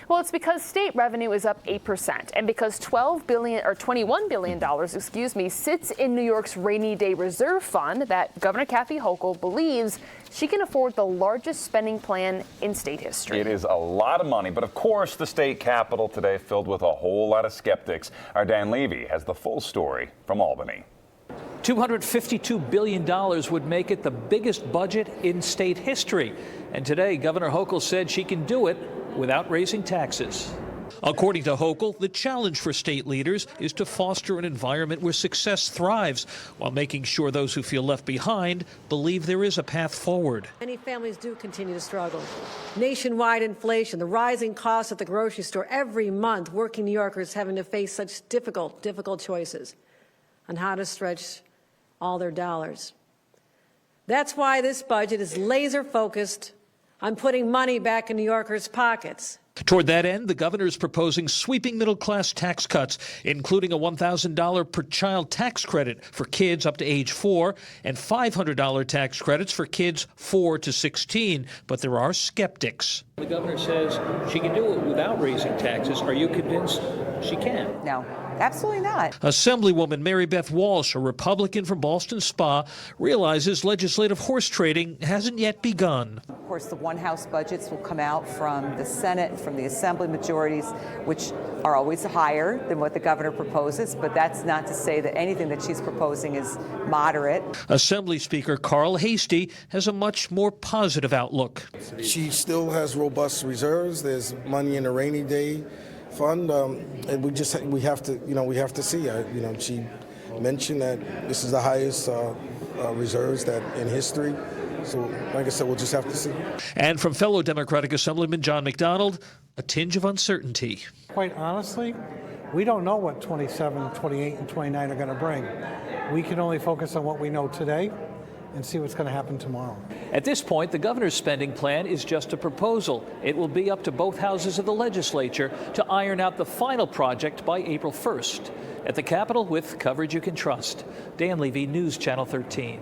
Well, it's because state revenue is up 8%, and because $21 billion, sits in New York's rainy day reserve fund that Governor Kathy Hochul believes she can afford the largest spending plan in state history. It is a lot of money, but of course the state capitol today filled with a whole lot of skeptics. Our Dan Levy has the full story from Albany. $252 billion would make it the biggest budget in state history. And today, Governor Hochul said she can do it without raising taxes. According to Hochul, the challenge for state leaders is to foster an environment where success thrives, while making sure those who feel left behind believe there is a path forward. Many families do continue to struggle. Nationwide inflation, the rising costs at the grocery store, every month working New Yorkers having to face such difficult choices on how to stretch all their dollars. That's why this budget is laser focused on putting money back in New Yorkers' pockets. Toward that end, the governor is proposing sweeping middle-class tax cuts, including a $1,000 per child tax credit for kids up to age 4 and $500 tax credits for kids 4 to 16. But there are skeptics. The governor says she can do it without raising taxes. Are you convinced she can? No. Absolutely not. Assemblywoman Mary Beth Walsh, a Republican from Ballston Spa, realizes legislative horse trading hasn't yet begun. Of course, the one House budgets will come out from the Senate, from the Assembly majorities, which are always higher than what the governor proposes, but that's not to say that anything that she's proposing is moderate. Assembly Speaker Carl Hastie has a much more positive outlook. She still has robust reserves. There's money in the rainy day fund, and we have to see. She mentioned that this is the highest reserves that in history. So, like I said, we'll just have to see. And from fellow Democratic Assemblyman John McDonald, a tinge of uncertainty. Quite honestly, we don't know what 27, 28, and 29 are going to bring. We can only focus on what we know today and see what's going to happen tomorrow. At this point, the governor's spending plan is just a proposal. It will be up to both houses of the legislature to iron out the final project by April 1st. At the Capitol, with coverage you can trust, Dan Levy, News Channel 13.